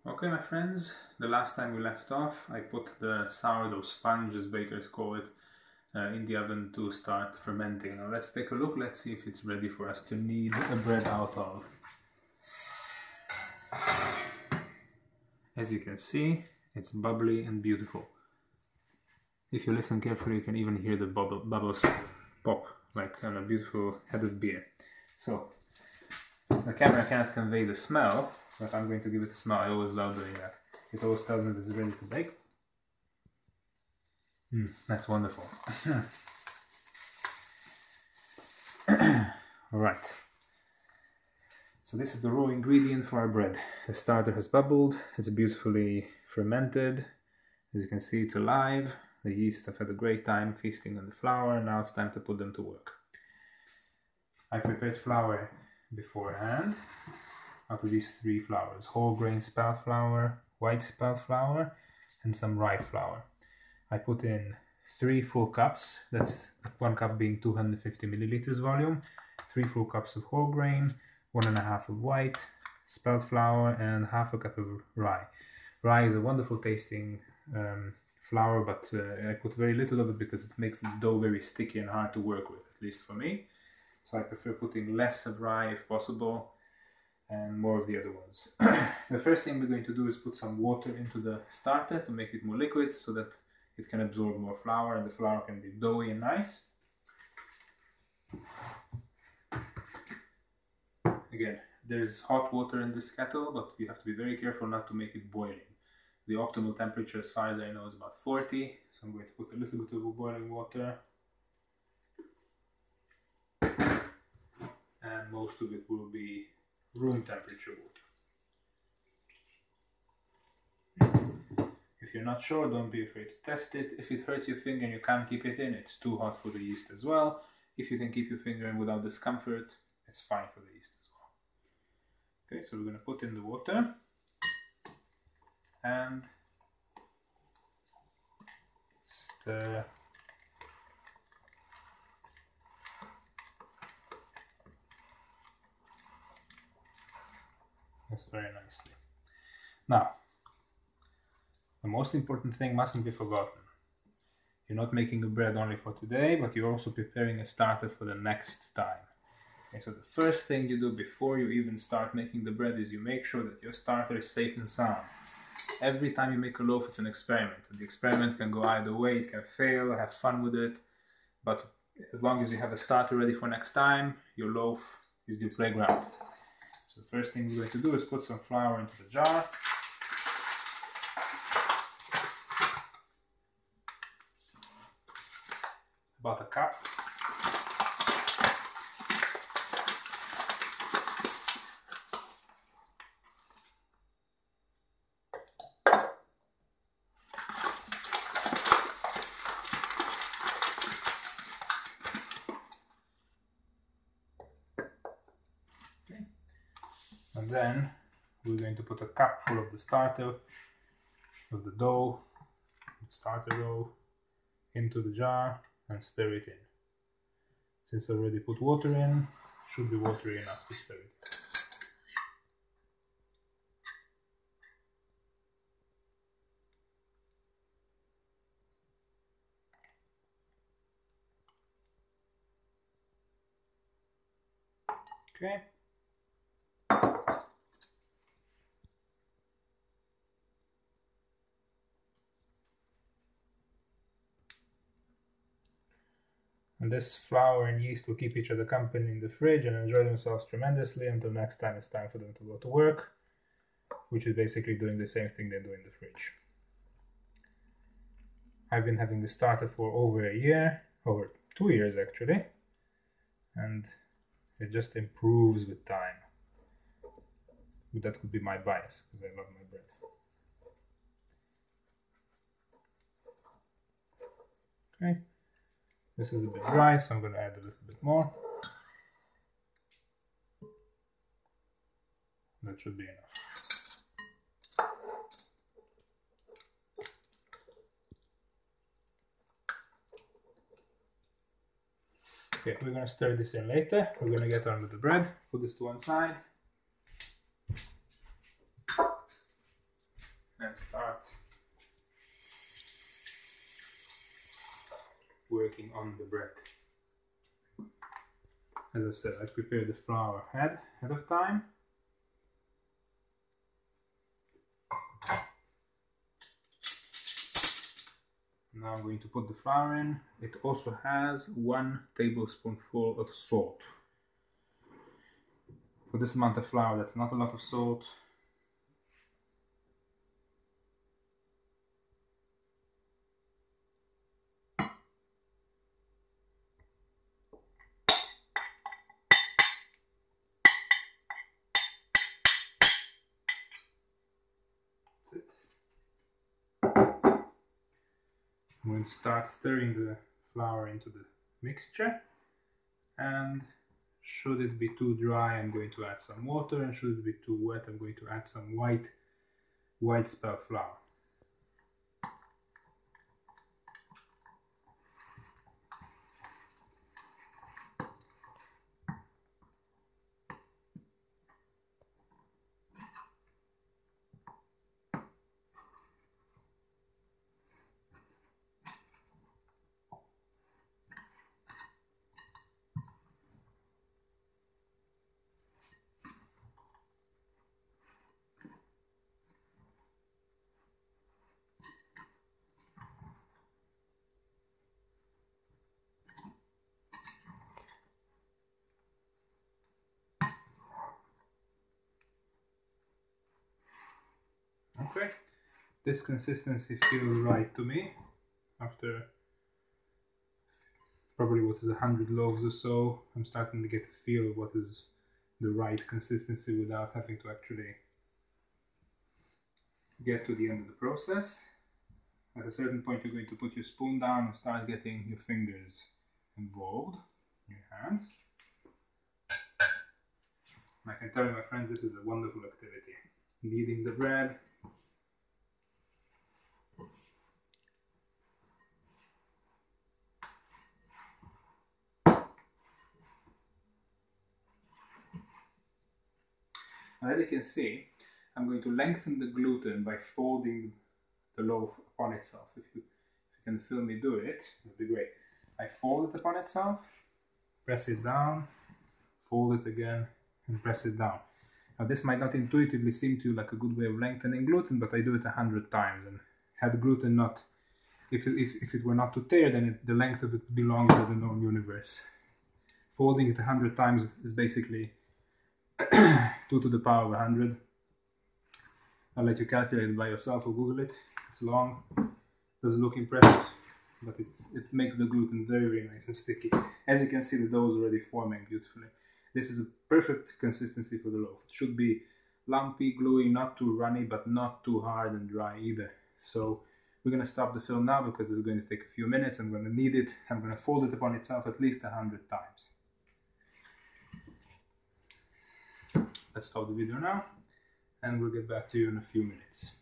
Okay, my friends, the last time we left off, I put the sourdough sponge, as bakers call it, in the oven to start fermenting. Now let's take a look, let's see if it's ready for us to knead a bread out of. As you can see, it's bubbly and beautiful. If you listen carefully, you can even hear the bubbles pop, like on a beautiful head of beer. So, the camera cannot convey the smell, but I'm going to give it a smell. I always love doing that. It always tells me that it's ready to bake. That's wonderful. Alright. So this is the raw ingredient for our bread. The starter has bubbled. It's beautifully fermented. As you can see, it's alive. The yeast have had a great time feasting on the flour. Now it's time to put them to work. I prepared flour beforehand out of these three flours: whole grain spelt flour, white spelt flour, and some rye flour. I put in 3 full cups, that's 1 cup being 250 milliliters volume, 3 full cups of whole grain, 1.5 of white spelt flour, and half a cup of rye. Rye is a wonderful tasting flour, but I put very little of it because it makes the dough very sticky and hard to work with, at least for me. So I prefer putting less of rye if possible, and more of the other ones. The first thing we're going to do is put some water into the starter to make it more liquid so that it can absorb more flour and the flour can be doughy and nice. Again, there's hot water in this kettle, but you have to be very careful not to make it boiling. The optimal temperature, as far as I know, is about 40, so I'm going to put a little bit of boiling water. And most of it will be room temperature water. If you're not sure, don't be afraid to test it. If it hurts your finger and you can't keep it in, it's too hot for the yeast as well. If you can keep your finger in without discomfort, it's fine for the yeast as well. Okay, so we're going to put in the water and stir. That's very nicely. Now, the most important thing mustn't be forgotten. You're not making a bread only for today, but you're also preparing a starter for the next time. Okay, so the first thing you do before you even start making the bread is you make sure that your starter is safe and sound. Every time you make a loaf, it's an experiment. And the experiment can go either way. It can fail, have fun with it, but as long as you have a starter ready for next time, your loaf is your playground. So the first thing we're going to do is put some flour into the jar. About a cup. Okay. And then we're going to put a cup full of the starter, of the dough, the starter dough, into the jar and stir it in. Since I already put water in, should be watery enough to stir it. Okay. And this flour and yeast will keep each other company in the fridge and enjoy themselves tremendously until next time it's time for them to go to work, which is basically doing the same thing they do in the fridge. I've been having this starter for over a year, over 2 years actually, and it just improves with time. But that could be my bias, because I love my bread. Okay. This is a bit dry, so I'm going to add a little bit more. That should be enough. Okay, we're going to stir this in later. We're going to get on with the bread. Put this to one side. working on the bread. As I said, I prepared the flour ahead of time. Now I'm going to put the flour in. It also has 1 tablespoonful of salt. For this amount of flour, that's not a lot of salt. I'm going to start stirring the flour into the mixture, and should it be too dry, I'm going to add some water, and should it be too wet, I'm going to add some white spelt flour. Okay, this consistency feels right to me. After probably what is 100 loaves or so, I'm starting to get a feel of what is the right consistency without having to actually get to the end of the process. At a certain point, you're going to put your spoon down and start getting your fingers involved, your hands. I can tell you, my friends, this is a wonderful activity. Kneading the bread. As you can see, I'm going to lengthen the gluten by folding the loaf upon itself. If you can feel me do it, it would be great. I fold it upon itself, press it down, fold it again, and press it down. Now this might not intuitively seem to you like a good way of lengthening gluten, but I do it 100 times. And had gluten not, if it were not to tear, then the length of it would be longer than the known universe. Folding it 100 times is basically 2 to the power of 100. I'll let you calculate it by yourself or Google it. It's long, doesn't look impressive, but it makes the gluten very, very nice and sticky. As you can see, the dough is already forming beautifully. This is a perfect consistency for the loaf. It should be lumpy, gluey, not too runny, but not too hard and dry either. So we're going to stop the film now because this is going to take a few minutes. I'm going to knead it. I'm going to fold it upon itself at least 100 times. Let's stop the video now, and we'll get back to you in a few minutes.